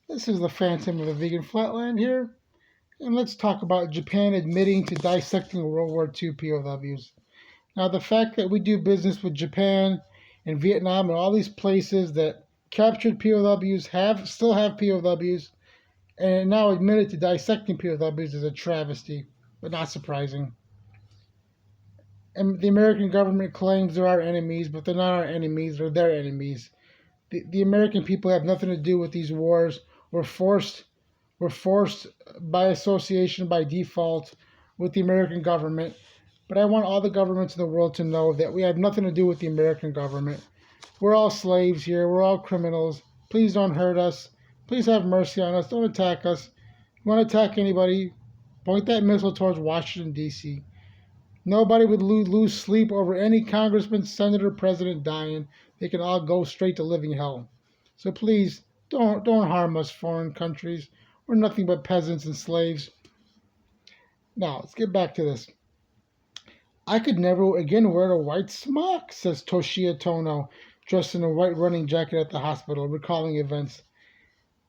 This is the Phantom of the Vegan Flatland here, and let's talk about Japan admitting to dissecting World War II POWs. Now, the fact that we do business with Japan and Vietnam and all these places that captured POWs still have POWs and now admitted to dissecting POWs is a travesty, but not surprising. And the American government claims they're our enemies, but they're not our enemies, they're their enemies. The American people have nothing to do with these wars. We're forced by association, by default, with the American government. But I want all the governments in the world to know that we have nothing to do with the American government. We're all slaves here. We're all criminals. Please don't hurt us. Please have mercy on us. Don't attack us. If you want to attack anybody, point that missile towards Washington, D.C. Nobody would lose sleep over any congressman, senator, president dying. They can all go straight to living hell. So please, don't harm us, foreign countries. We're nothing but peasants and slaves. Now, let's get back to this. I could never again wear a white smock, says Toshiya Tono, dressed in a white running jacket at the hospital, recalling events.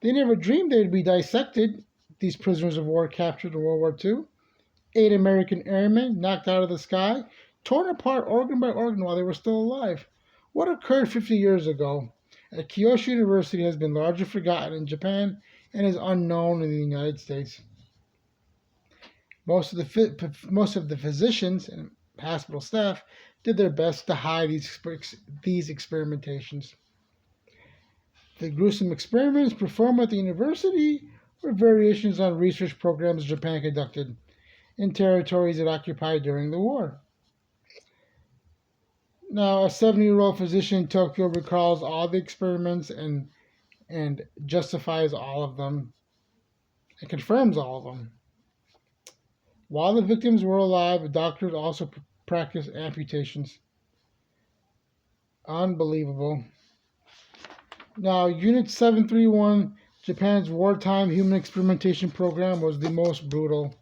They never dreamed they'd be dissected, these prisoners of war captured in World War II. 8 American airmen knocked out of the sky, torn apart organ by organ while they were still alive. What occurred 50 years ago at Kyushu University has been largely forgotten in Japan and is unknown in the United States. Most of the physicians and hospital staff did their best to hide these experimentations. The gruesome experiments performed at the university were variations on research programs Japan conducted in territories it occupied during the war. Now, a 70-year-old physician in Tokyo recalls all the experiments and justifies all of them and confirms all of them. While the victims were alive, the doctors also practiced amputations. Unbelievable. Now, Unit 731, Japan's wartime human experimentation program, was the most brutal.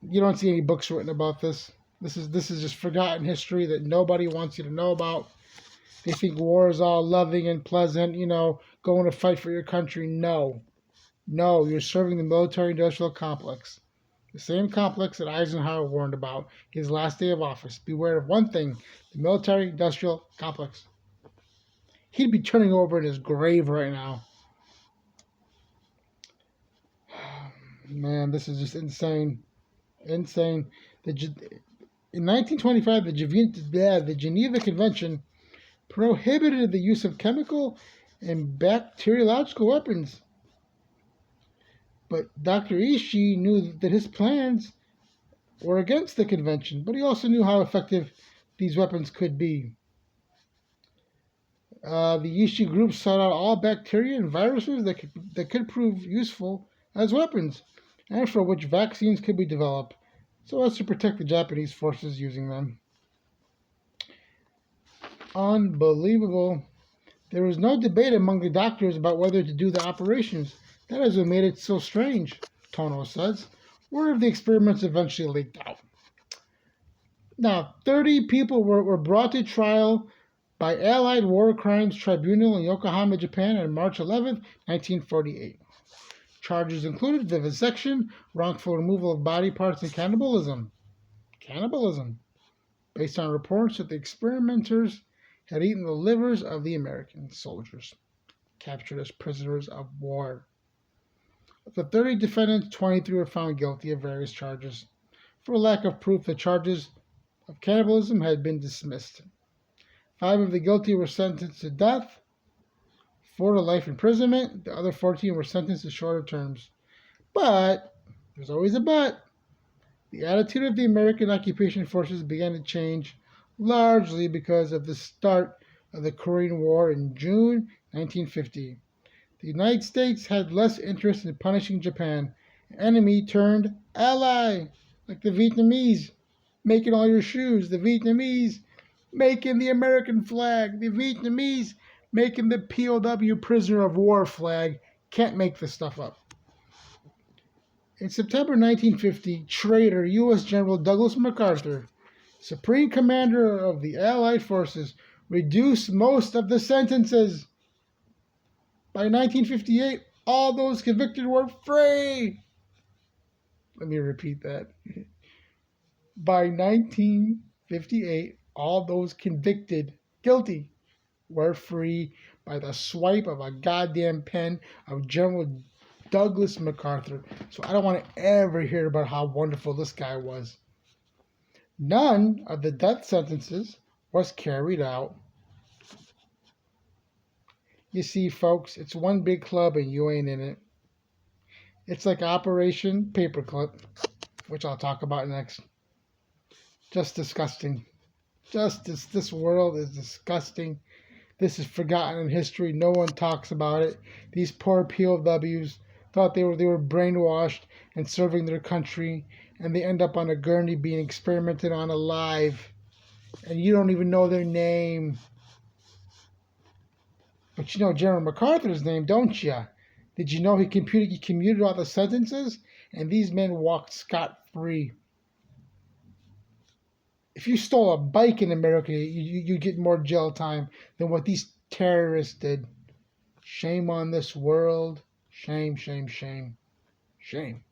You don't see any books written about this. This is just forgotten history that nobody wants you to know about. They think war is all loving and pleasant, going to fight for your country. No, you're serving the military-industrial complex. The same complex that Eisenhower warned about his last day of office. Beware of one thing, the military-industrial complex. He'd be turning over in his grave right now. Man, this is just insane. Insane. In 1925, the Geneva Convention prohibited the use of chemical and bacteriological weapons. But Dr. Ishii knew that his plans were against the convention, but he also knew how effective these weapons could be. The Ishii group sought out all bacteria and viruses that could prove useful as weapons, and for which vaccines could be developed, so as to protect the Japanese forces using them. Unbelievable. There was no debate among the doctors about whether to do the operations. That is what made it so strange, Tono says. Word of the experiments eventually leaked out. Now, 30 people were brought to trial by Allied War Crimes Tribunal in Yokohama, Japan on March 11, 1948. Charges included vivisection, wrongful removal of body parts, and cannibalism. Based on reports that the experimenters had eaten the livers of the American soldiers captured as prisoners of war. Of the 30 defendants, 23 were found guilty of various charges. For lack of proof, the charges of cannibalism had been dismissed. 5 of the guilty were sentenced to death, 4 to life imprisonment. The other 14 were sentenced to shorter terms. But, there's always a but, the attitude of the American occupation forces began to change, largely because of the start of the Korean War in June 1950. The United States had less interest in punishing Japan, enemy turned ally, like the Vietnamese making all your shoes, the Vietnamese making the American flag, the Vietnamese making the POW prisoner of war flag. Can't make this stuff up. In September 1950, traitor U.S. General Douglas MacArthur, Supreme Commander of the Allied forces, reduced most of the sentences. By 1958, all those convicted were free. Let me repeat that. By 1958, all those convicted guilty were free by the swipe of a goddamn pen of General Douglas MacArthur. So I don't want to ever hear about how wonderful this guy was. None of the death sentences was carried out. You see, folks, it's one big club and you ain't in it. It's like Operation Paperclip, which I'll talk about next. Just disgusting. This world is disgusting. This is forgotten in history. No one talks about it. These poor POWs thought they were brainwashed and serving their country, and they end up on a gurney being experimented on alive, and you don't even know their name. But you know General MacArthur's name, don't you? Did you know he commuted all the sentences, and these men walked scot-free? If you stole a bike in America, you get more jail time than what these terrorists did. Shame on this world. Shame, shame, shame. Shame.